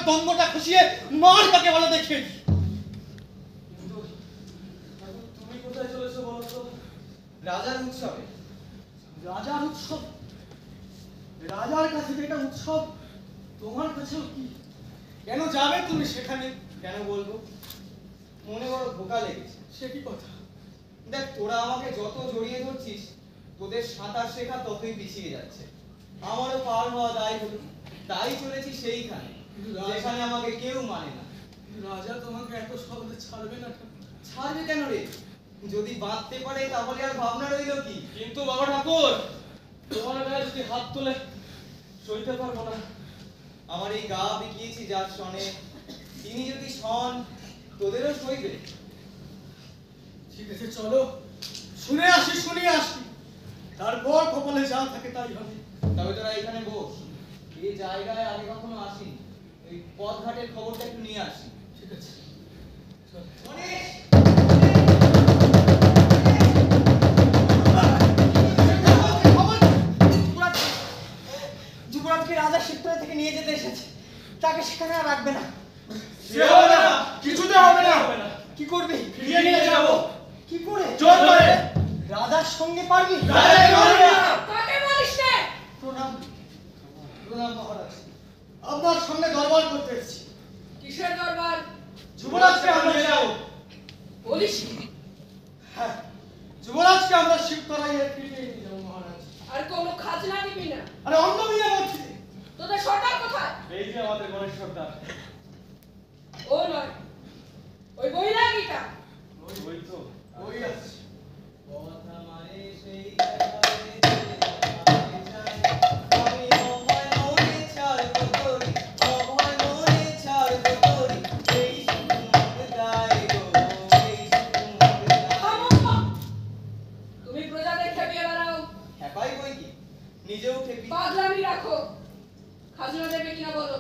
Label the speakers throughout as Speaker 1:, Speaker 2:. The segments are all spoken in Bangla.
Speaker 1: দ্বন্দ্বটা খুশিয়ে মার কাকে বলে দেখিয়ে দিই।
Speaker 2: কিন্তু তুমি কোথায় চলেছো বলো তো? রাজার উৎসবে।
Speaker 1: রাজার উৎসব? রাজার কাছে যেটা উৎসব তোমার কাছেও কি? কেন যাবে তুমি সেখানে?
Speaker 2: কেন বলবো? মনে বড় ধোকা লেগেছে।
Speaker 1: সে কি কথা?
Speaker 2: দেখ, তোরা আমাকে যত জড়িয়ে ধরছিস, তোদের সাঁতার শেখা ততই পিছিয়ে যাচ্ছে। আমারও পার হওয়া দায় হলো, তাই চলেছি সেইখানে যেখানে আমাকে কেউ মানে না।
Speaker 1: রাজা তোমাকে এত সহজে ছাড়বে না।
Speaker 2: ছাড়বে কেন রে? যদি বাঁধতে পারে তাহলে আর ভাবনা রইল কি?
Speaker 1: কিন্তু বাবা ঠাকুর, তোমার গায়ে যদি হাত তোলে সইতে পারবো না।
Speaker 2: আমার এই গা বিকিয়েছি যার সনে, তিনি যদি শন, তোদেরও সইবে।
Speaker 1: ঠিক আছে, চলো শুনে আসি, শুনিয়ে আসি, তারপর কপালে যা থাকে তাই হবে।
Speaker 2: তবে তোরা এখানে বস, এই জায়গায় আগে কখনো আসিনি, এই পথঘাটের খবরটা একটু নিয়ে আসি।
Speaker 1: ঠিক আছে, চল।
Speaker 2: গণেশ!
Speaker 3: যুবরাজকে রাজা শিবতলা থেকে নিয়ে যেতে এসেছে, তাকে সেখানে আর রাখবে না।
Speaker 1: কিছুতে হবে না।
Speaker 3: কি করবি?
Speaker 1: ফিরিয়ে নিয়ে যাবো।
Speaker 3: কি করে?
Speaker 1: জোর করে।
Speaker 3: রাজার সঙ্গে পারবি?
Speaker 4: কাকে বলিস রে?
Speaker 3: প্রণাম।
Speaker 2: প্রণাম মহারাজ।
Speaker 1: আপনার সামনে দরবার করতে এসেছি।
Speaker 4: কিসের দরবার?
Speaker 1: যুবরাজকে আমরা নিয়ে যাবো।
Speaker 4: বলিস কি?
Speaker 1: হ্যাঁ, যুবরাজকে আমরা শিবতলায় ফিরিয়ে নিয়ে যাবো মহারাজ।
Speaker 4: আর কোনো খাজনা দিবি না?
Speaker 1: আরে অন্য মিলে মধ্যে
Speaker 4: তোদের সর্দার কোথায়?
Speaker 1: এই যে আমাদের গণেশ সর্দার।
Speaker 4: ও নয়, ওই বৈরাগীটা।
Speaker 1: ওই তো, ওই আছে।
Speaker 2: পথ আমারে সেই দেখাবে যে আমাকে চায়, আমি অভয় মনে ছাড়বো তোরি, অভয় মনে ছাড়বো তোরি, এই সুমুখ গায় গো, এই সুমুখ গায়।
Speaker 4: থামো! তুমি প্রজাদের খেপিয়ে বেড়াও,
Speaker 2: হ্যাপাই বই কি, নিজেও খেপি।
Speaker 4: পাগলামি রাখো। খাজনা দেবে কিনা বলো?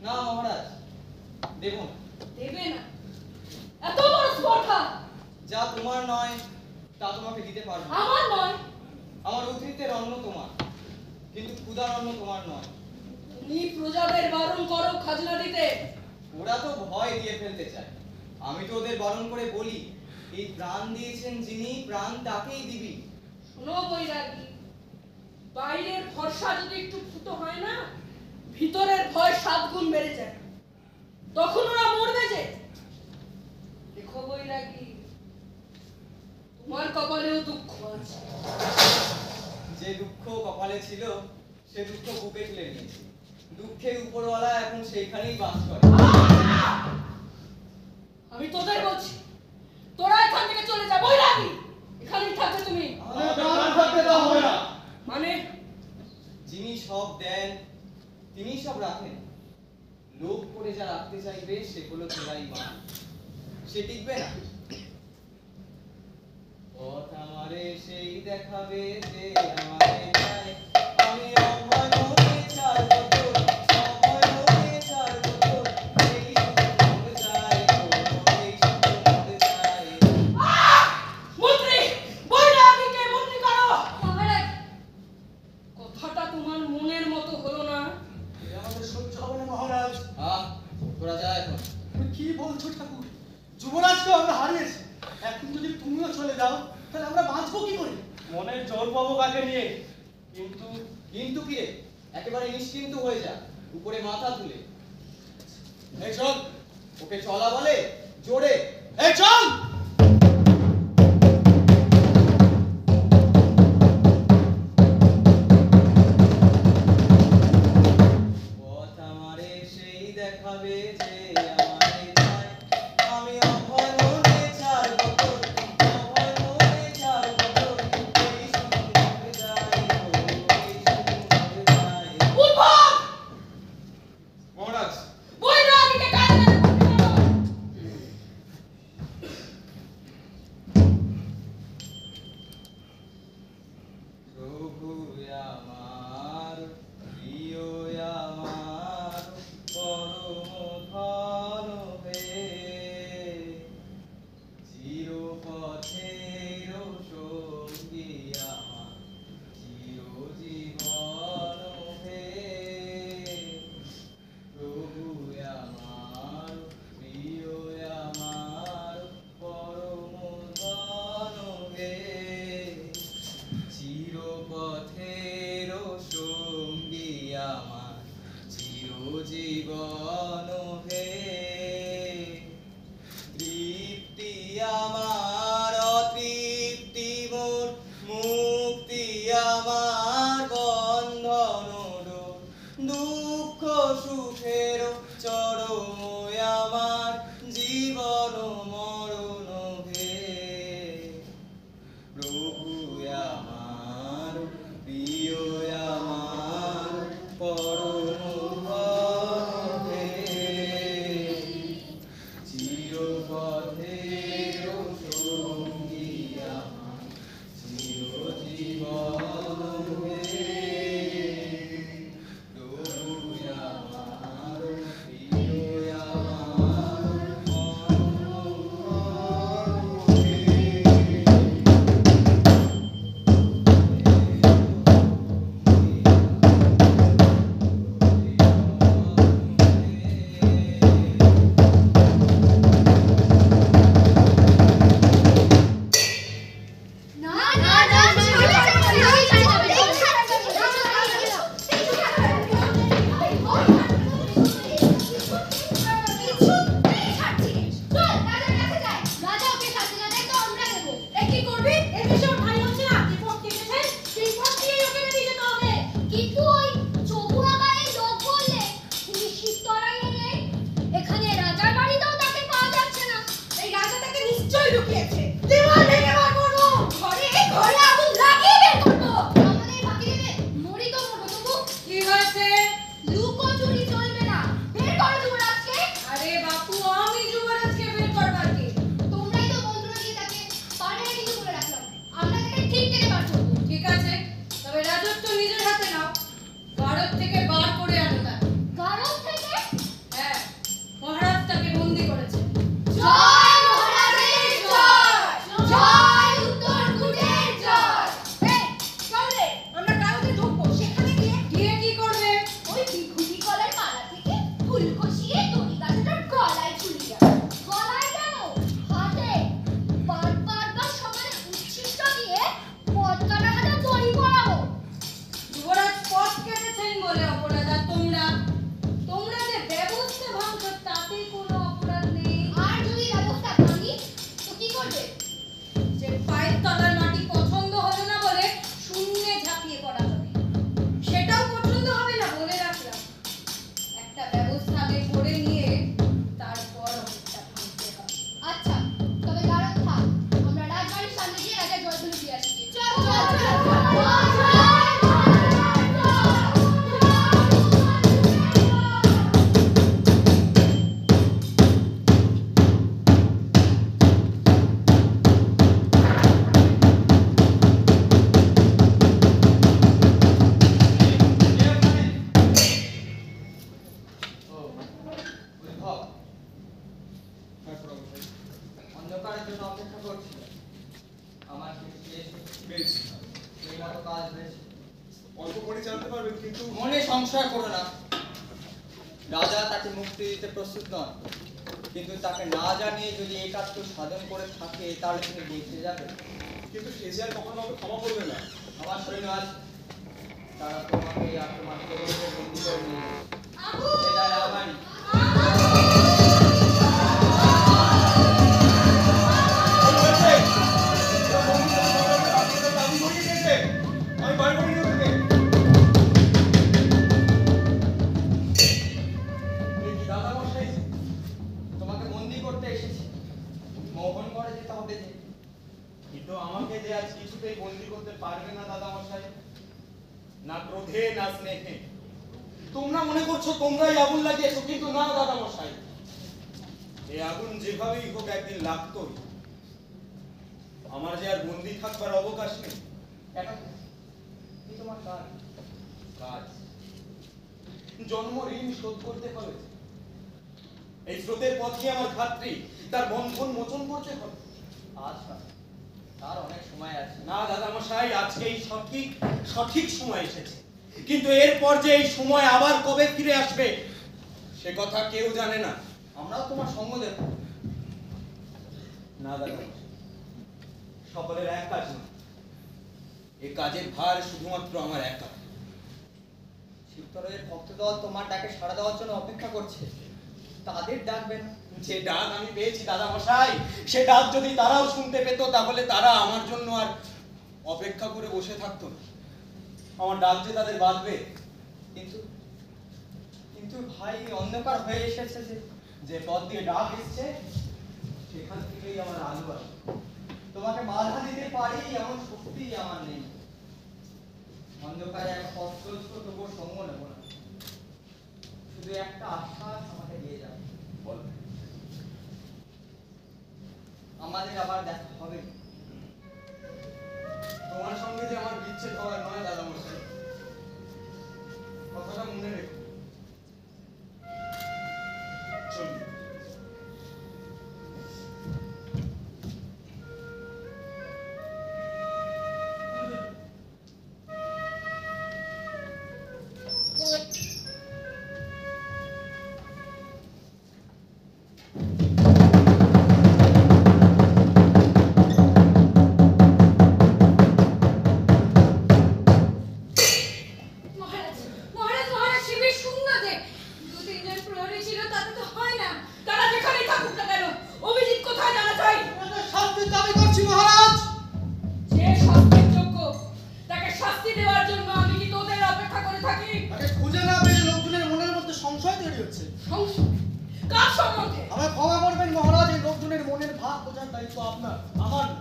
Speaker 2: না মহারাজ, দেব না।
Speaker 4: দেবে না? এত বড় স্পর্ধা!
Speaker 2: যা তোমার নয় তা তোমাকে দিতে পারবো না।
Speaker 4: আমার নয়?
Speaker 2: আমার উদ্ধৃতের অন্ন তোমার, কিন্তু ক্ষুধার অন্ন তোমার নয়।
Speaker 4: তুমি প্রজাদের বারণ করো খাজনা দিতে।
Speaker 2: ওরা তো ভয় দিয়ে ফেলতে চায়, আমি তো ওদের বারণ করে বলি, এই প্রাণ দিয়েছেন যিনি, প্রাণ তাকেই দিবি।
Speaker 4: শোনো বৈরাগী, বাইরের ভরসা যদি একটু ফুটো হয় না, ভিতরের ভয় 7 গুণ বেড়ে যায়। তখন ওরা মরবে যে। দেখো বৈরাগী, তোমার কপালেও দুঃখ আছে।
Speaker 2: যে দুঃখ কপালে ছিল সে দুঃখ বুকে তুলে নিয়েছি। দুঃখের উপরওয়ালা এখন সেইখানেই বাস করে।
Speaker 4: আমি তোদের বলছি, তোরা এখান থেকে চলে যা। বৈরাগী, এখানেই থাকবে তুমি।
Speaker 1: আমাদের প্রাণ থাকতে দেওয়া হবে না।
Speaker 4: মানে?
Speaker 2: যিনি সব দেন তিনি সব রাখেন। লোভ করে যা রাখতে চাইবে সে হলো তোরাই মা, সে টিকবে না। পথ আমারে সেই দেখাবে যে আমারে চায়, আমি অভয় মনে ছাড়বো তোর, অভয় মনে ছাড়বো তোর, এই সুমুখ যায় গো, এই সুমুখ যায়।
Speaker 4: মন্ত্রী, বৈরাগীকে বন্দী করো। মহারাজ, কথাটা তোমার মনের মতো হলো না।
Speaker 1: এ আমাদের সহ্য হবে না মহারাজ।
Speaker 2: তোরা যা এখন।
Speaker 1: তুমি কি বলছো ঠাকুর? যুবরাজকে আমরা হারিয়েছি, এখন যদি তুমিও চলে যাও তাহলে আমরা বাঁচবো কি করে?
Speaker 5: মনের জোর পাবো কাকে নিয়ে? কিন্তু
Speaker 2: কিন্তু কি রে, একেবারে নিশ্চিন্ত হয়ে যা, উপরে মাথা তুলে।
Speaker 1: এই চল,
Speaker 2: ওকে চলা বলে জোরে।
Speaker 1: এই চল।
Speaker 2: পথ আমারে সেই দেখাবে যে আমারে চায়, আমি অভয় মনে ছাড়বো তোর, অভয় মনে ছাড়বো তোর, এই সুমুখ যায় গো, এই সুমুখ যায়।
Speaker 4: উদ্ভব!
Speaker 5: মহারাজ,
Speaker 4: বৈরাগীকে কারাগারে বন্দী করো।
Speaker 2: প্রভু আমার, প্রিয় আমার, পরম ধন জীবন হে তৃপ্তি আমার অতৃপ্তি মোর মুক্তি আমার বন্ধন ডোর দুঃখ সুখের চরম আমার জীবন মরণ হে প্রভু আমার প্রিয় আমার পরম ধন হে চিরপথের সঙ্গী আমার চিরজীবন হে প্রভু আমার প্রিয় আমার পরম ধন হে
Speaker 6: না না না এখানে রাজার বাড়িতেও তাকে পাওয়া যাচ্ছে না।
Speaker 4: এই রাজাটাকে নিশ্চয়ই লুকিয়েছে। দেওয়াল ভেঙে বার করবো।
Speaker 6: ঘরে আগুন লাগিয়ে বের করবো। আমাদের ফাঁকি দেবে, মরি তো মরবো তবু।
Speaker 4: কি হয়েছে?
Speaker 6: লুকোচুরি চলবে না, বের করো যুবরাজকে।
Speaker 4: আরে বাপু, আমি যুবরাজকে বের করবার কে?
Speaker 6: তোমরাই তো মন্ত্র দিয়ে তাকে পাড়ায় কিন্তু বলে রাখলাম, আমরা তাকে ঠিক টেনে বার করবো।
Speaker 4: ঠিক আছে, তবে রাজত্ব নিজের হাতে নাও। ভারত থেকে বার করে আনো তাকে।
Speaker 6: গারদ থেকে
Speaker 4: হ্যাঁ, মহারাজ তাকে বন্দি করেছে।
Speaker 6: জয় মহারাজের জয়, জয় উত্তরকূটের জয়।
Speaker 4: এই, চল রে, আমরা কালকে ঢুকবো। সেখানে গিয়ে কি করবে?
Speaker 6: ওই বিভূতি কলার মালা থেকে ফুল খসিয়ে দড়ি গাছটার গলায় ঝুলিয়ে গলায় কেন, হাতে বারবার সমানে উচ্ছিষ্ট দিয়ে পথ কাটার হাতে দড়ি পরাবো।
Speaker 4: যুবরাজ পথ কেটেছেন বলে অপরাধ, আর তোমরা যে ব্যবস্থা ভাঙছো তাতে কোনো অপরাধ নেই।
Speaker 6: আর যদি ব্যবস্থা ভাঙি তো কি করবে?
Speaker 4: যে পায়ের তলার মাটি পছন্দ হলো না বলে শূন্যে ঝাঁপিয়ে পড়া হবে, সেটাও পছন্দ হবে না বলে রাখলাম। একটা ব্যবস্থা আগে করে নিয়ে তারপর অবস্থা ভাঙতে হবে।
Speaker 6: আচ্ছা, তবে গারদ থাক, আমরা রাজবাড়ির সামনে গিয়ে রাজার জয়ধ্বনি দিয়ে আসি। চল চল চল।
Speaker 2: অন্ধকারের জন্য অপেক্ষা করছি। আমার কিছু শেষ এই মতো কাজ হয়েছে।
Speaker 5: অল্প করে জানতে পারবেন, কিন্তু
Speaker 2: মনে সংশয় করো না, রাজা তাকে মুক্তি দিতে প্রস্তুত নন, কিন্তু তাকে না জানিয়ে যদি এই কাজটা সাধন করে থাকে তাহলে তিনি বেঁচে যাবে।
Speaker 5: কিন্তু সে যে আর কখনো আমাকে ক্ষমা করবে না।
Speaker 2: আমার সৈন্য আছে, তারা তোমাকে আর তোমার ছেলেকে বন্দি করে নিয়ে যাবে। সেটা আমারই।
Speaker 5: আমি বাড়ি বাড়ি নিয়ে থেকে
Speaker 2: দাদা মশাই, তোমাকে বন্দি করতে এসেছি, মোহন করে যেতে হবে যে।
Speaker 5: কিন্তু আমাকে যে আজ কিছুতেই বন্দি করতে পারবে না দাদা মশাই, না ক্রোধে না স্নেহে। তোমরা মনে করছো তোমরাই আগুন লাগিয়েছো, কিন্তু না দাদা মশাই, এই আগুন যেভাবেই হোক একদিন লাগতোই। আমার যে আর বন্দি থাকবার অবকাশ নেই।
Speaker 2: কেন? কি তোমার কাজ?
Speaker 5: কাজ, জন্ম ঋণ শোধ করতে হবে। এই স্রোতের পথে আমার ধাত্রী, তার বন্ধন মোচন করতে হবে।
Speaker 2: আচ্ছা, তার অনেক সময় আছে।
Speaker 5: না দাদা মশাই, আজকে এই সঠিক সময় এসেছে, কিন্তু এরপর যে এই সময় আবার কবে ফিরে আসবে সে কথা কেউ জানে না।
Speaker 2: আমরাও তোমার সঙ্গ দেব।
Speaker 5: না দাদা, সকলের এক কাজ না, এই কাজের ভার শুধুমাত্র আমার একা।
Speaker 3: চিত্তরের ভক্তদল তোমার ডাকে সাড়া দেওয়ার জন্য অপেক্ষা করছে, তাদের ডাকবে না?
Speaker 5: যে ডাক আমি পেয়েছি দাদা মশাই, সে ডাক যদি তারাও শুনতে পেত তাহলে তারা আমার জন্য আর অপেক্ষা করে বসে থাকতো না। আমার ডাক যে তাদের বাঁধবে।
Speaker 3: কিন্তু কিন্তু ভাই অন্ধকার হয়ে এসেছে, যে পথ দিয়ে ডাক এসছে সেখান থেকেই আমার আলো আসে। তোমাকে বাধা দিতে পারি এমন শক্তি আমার নেই। অন্ধকারে এক পথ চলছো তবুও সঙ্গ নেব না। শুধু একটা আশ্বাস আমাকে দিয়ে যাবে,
Speaker 5: বল।
Speaker 3: আমাদের আবার দেখা হবে।
Speaker 5: তোমার সঙ্গে যে আমার বিচ্ছেদ হওয়ার নয় দাদা মশাই, কথাটা মনে রেখো। চলুন।
Speaker 4: মহারাজ মহারাজ মহারাজ শিবির শূন্য যে, দু তিনজন প্রহরী ছিল তাতে তো হয় না। তারা যেখানেই থাকুক না কেন, অভিজিৎ কোথায় জানা চাই।
Speaker 1: শাস্তির দাবি করছি মহারাজ।
Speaker 4: যে শাস্তির যোগ্য তাকে শাস্তি দেওয়ার জন্য আমি কি তোদের অপেক্ষা করে থাকি?
Speaker 1: তাকে খুঁজে না পেয়ে লোকজনের মনের মধ্যে সংশয় তৈরি হচ্ছে।
Speaker 4: সংশয় কার সম্বন্ধে?
Speaker 1: আমায় ক্ষমা করবেন মহারাজ, এই লোকজনের মনের ভাব বোঝার দায়িত্ব আপনার, আমার না।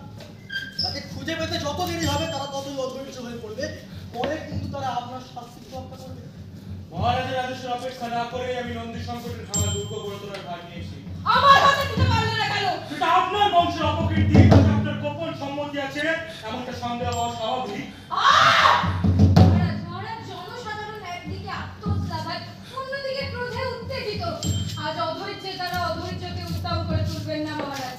Speaker 1: তাকে খুঁজে পেতে যত দেরি হবে তারা ততই অধৈর্য হয়ে পড়বে, পরে কিন্তু তারা আপনার শাস্তির রক্ষা করবে।
Speaker 5: মহারাজের আদেশের অপেক্ষা না করে আমি নন্দী সংকটের ভাঙা দুর্গ গড়ে তোলার ভার নিয়েছি।
Speaker 4: আমার হাতে দিতে পারলে না কেন?
Speaker 5: সেটা আপনার বংশের অপকীর্তি, তাতে আপনার গোপন সম্মতি আছে এমনটা সন্দেহ হওয়া স্বাভাবিক।
Speaker 6: মহারাজ মহারাজ জনসাধারণ একদিকে আত্মোৎসাহ, অন্যদিকে ক্রোধে উত্তেজিত। আজ অধৈর্যে তারা অধৈর্যকে উত্তম করে তুলবেন না মহারাজ।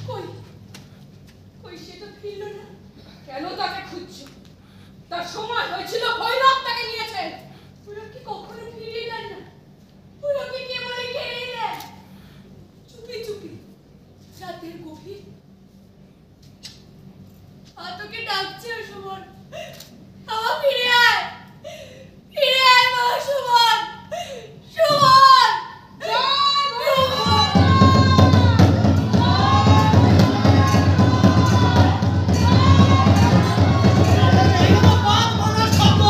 Speaker 4: কই কই সে তো ফিরল না। কেন তাকে খুঁজছো? তার সময় হয়েছিল, ভৈরব তাকে নিয়েছেন। ভৈরব কি কখনো ফিরিয়ে দেন না? ভৈরব কি কেবলই খেয়ে নেন? চুপি চুপি রাতের গভীর তোকে ডাকছে সুমন, আমার ফিরে আয়, ফিরে আয় মা সুমন, সুমন জয়
Speaker 1: এইগুলো বাদ ভাঙার শব্দ।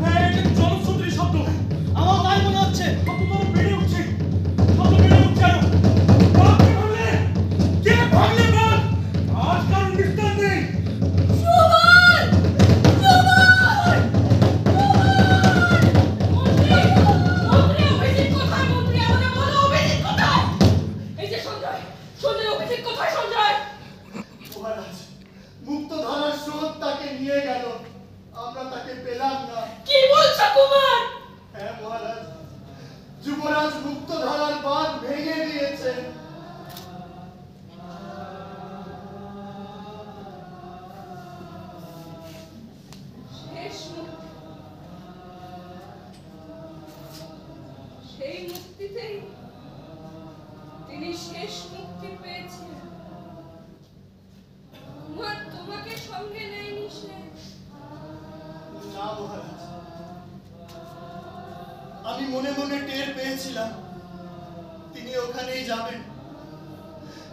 Speaker 5: হ্যাঁ, এটা জলস্রোতের শব্দ।
Speaker 1: আমার তাই মনে হচ্ছে।
Speaker 5: শব্দ তো আরো বেড়ে উঠছে। শব্দ বেড়ে উঠছে আরো। বাঘ কে ভাঙলে? কে ভাঙলে বাঘ? আজ কারোর নিস্তার নেই।
Speaker 4: সুমন, সুমন, মন্ত্রী, মন্ত্রী অভিজিৎ কোথায়? মন্ত্রী আমাকে বলো, অভিজিৎ কোথায়? এই যে সঞ্জয়, সঞ্জয় অভিজিৎ কোথায়? সঞ্জয়
Speaker 7: মহারাজ, মুক্তধারার স্রোত তাকে নিয়ে গেল, আমরা তাকে পেলাম না।
Speaker 4: কি বলছো কুমার?
Speaker 7: হ্যাঁ মহারাজ, যুবরাজ মুক্তধারার বাঁধ ভেঙে দিয়েছে।
Speaker 4: শেষ মুক্তি, সেই মুক্তিতেই তিনি শেষ মুক্তি পেয়েছিলেন। কুমার তোমাকে সঙ্গে নেয়নি সে?
Speaker 7: না মহারাজ, আমি মনে মনে টের পেয়েছিলাম তিনি ওখানেই যাবেন,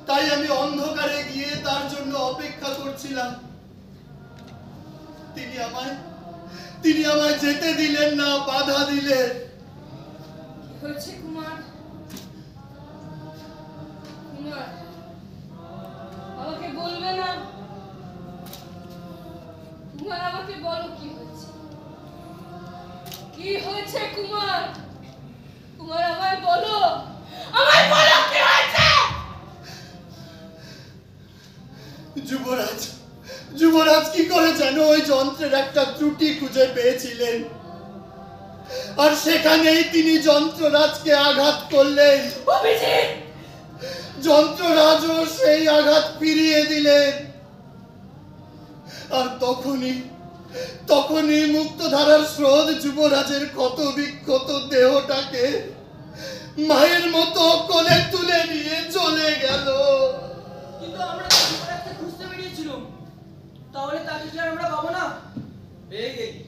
Speaker 7: তাই আমি অন্ধকারে গিয়ে তার জন্য অপেক্ষা করছিলাম। তিনি আমায় যেতে দিলেন না, বাধা দিলেন।
Speaker 4: কি হয়েছে কুমার? কুমার আমাকে বলবে না? কুমার আমাকে বলো কি হয়েছে? কি হয়েছে কুমার? কুমার আমায় বলো, আমায় বলো কি হয়েছে?
Speaker 7: যুবরাজ কি করে যেন ওই যন্ত্রের একটা ত্রুটি খুঁজে পেয়েছিলেন, আর সেখানেই তিনি যন্ত্ররাজকে আঘাত করলেন।
Speaker 4: অভিজিৎ
Speaker 7: যন্ত্ররাজও সেই আঘাত ফিরিয়ে দিলেন। আর তখনই মুক্তধারার স্রোত যুবরাজের ক্ষত বিক্ষত দেহটাকে মায়ের মতো কোলে তুলে নিয়ে চলে গেল।
Speaker 3: কিন্তু আমরা তো যুবরাজকে যুবরাজকে খুঁজতে বেরিয়েছিলাম, তাহলে তাকে কি আর আমরা পাবো না?
Speaker 2: পেয়ে গেলি,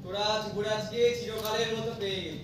Speaker 2: তোরা যুবরাজকে চিরকালের মতো পেয়ে গেলি।